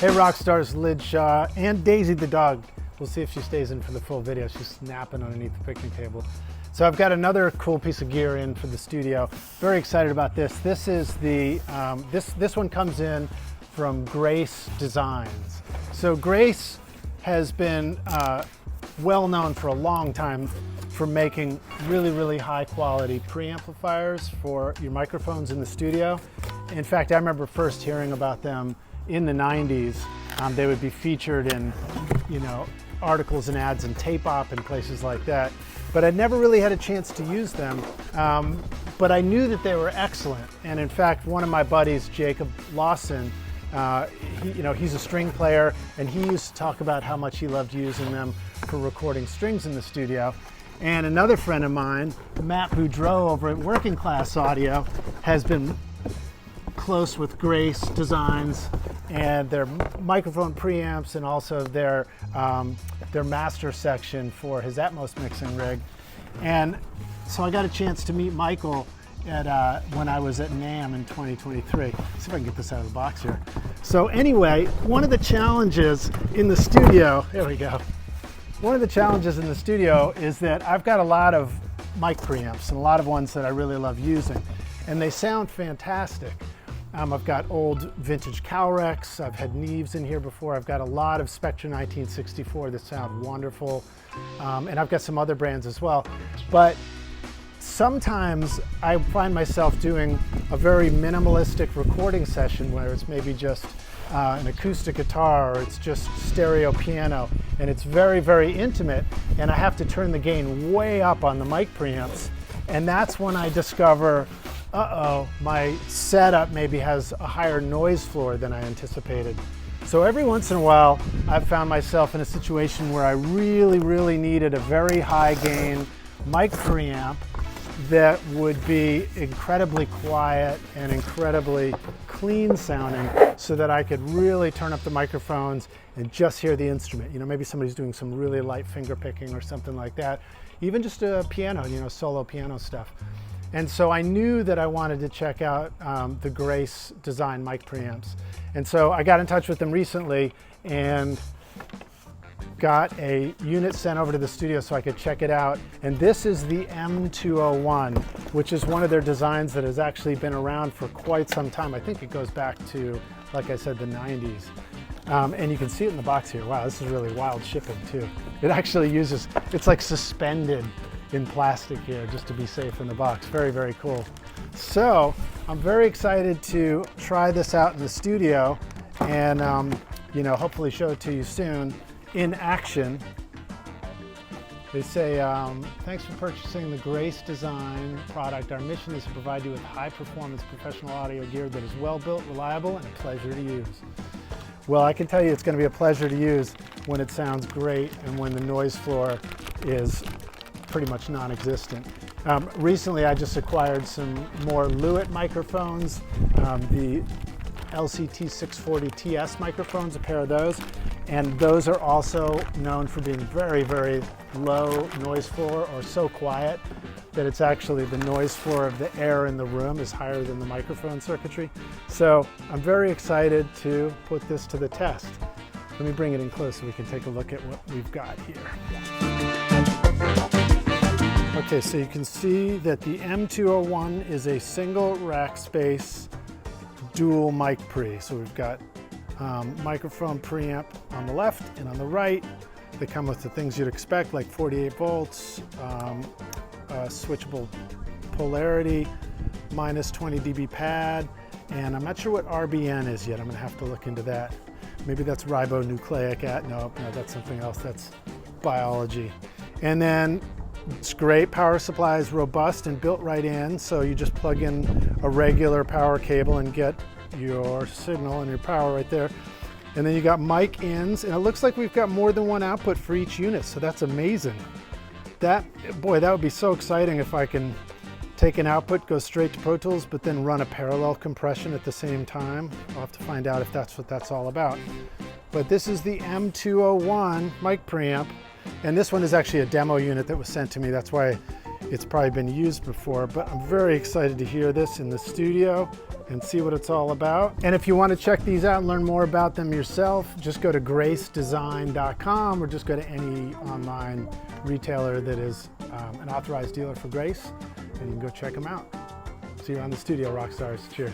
Hey rock stars, Lij Shaw and Daisy the dog. We'll see if she stays in for the full video. She's snapping underneath the picnic table. So I've got another cool piece of gear in for the studio. Very excited about this. This is the this one comes in from Grace Designs. So Grace has been well known for a long time for making really high quality preamplifiers for your microphones in the studio. In fact, I remember first hearing about them in the 90s. They would be featured in, articles and ads and tape op and places like that. But I never really had a chance to use them. But I knew that they were excellent. And in fact, one of my buddies, Jacob Lawson, he's a string player, and he used to talk about how much he loved using them for recording strings in the studio. And another friend of mine, Matt Boudreau over at Working Class Audio, has been close with Grace Designs and their microphone preamps, and also their master section for his Atmos mixing rig. And so I got a chance to meet Michael at when I was at NAMM in 2023. See if I can get this out of the box here. So anyway, one of the challenges in the studio, there we go. One of the challenges in the studio is that I've got a lot of mic preamps and a lot of ones that I really love using, and they sound fantastic. I've got old vintage Calrex, I've had Neves in here before, I've got a lot of Spectra 1964 that sound wonderful, and I've got some other brands as well. But sometimes I find myself doing a very minimalistic recording session where it's maybe just an acoustic guitar, or it's just stereo piano, and it's very intimate, and I have to turn the gain way up on the mic preamps, and that's when I discover, my setup maybe has a higher noise floor than I anticipated. So every once in a while, I've found myself in a situation where I really needed a very high gain mic preamp that would be incredibly quiet and incredibly clean sounding, so that I could really turn up the microphones and just hear the instrument. Maybe somebody's doing some really light finger picking or something like that. Even just a piano, solo piano stuff. And so I knew that I wanted to check out the Grace Design mic preamps. And so I got in touch with them recently and got a unit sent over to the studio so I could check it out. And this is the M201, which is one of their designs that has actually been around for quite some time. I think it goes back to, like I said, the 90s. And you can see it in the box here. Wow, this is really wild shipping too. It actually uses, it's like suspended in plastic here just to be safe in the box. Very cool. So I'm very excited to try this out in the studio and hopefully show it to you soon in action. They say, thanks for purchasing the Grace Design product. Our mission is to provide you with high performance professional audio gear that is well built, reliable, and a pleasure to use. Well, I can tell you it's going to be a pleasure to use when it sounds great and when the noise floor is pretty much non-existent. Recently I just acquired some more Lewitt microphones, the LCT 640 TS microphones, a pair of those, and those are also known for being very low noise floor, or so quiet that it's actually the noise floor of the air in the room is higher than the microphone circuitry. So I'm very excited to put this to the test. Let me bring it in close so we can take a look at what we've got here. Okay, so you can see that the M201 is a single rack space dual mic pre. So we've got microphone preamp on the left and on the right. They come with the things you'd expect, like 48 volts, switchable polarity, minus 20 dB pad, and I'm not sure what RBN is yet. I'm gonna have to look into that. Maybe that's ribonucleic acid. No, that's something else. That's biology. And then it's great. Power supply is robust and built right in, so you just plug in a regular power cable and get your signal and your power right there. And then you got mic ins, and it looks like we've got more than one output for each unit, so that's amazing. Boy, that would be so exciting if I can take an output, go straight to Pro Tools, but then run a parallel compression at the same time. I'll have to find out if that's what that's all about. But this is the M201 mic preamp, and this one is actually a demo unit that was sent to me. That's why it's probably been used before, but I'm very excited to hear this in the studio. and see what it's all about. And if you want to check these out and learn more about them yourself, just go to gracedesign.com or just go to any online retailer that is an authorized dealer for Grace, and you can go check them out. See you around the studio, rock stars. Cheers.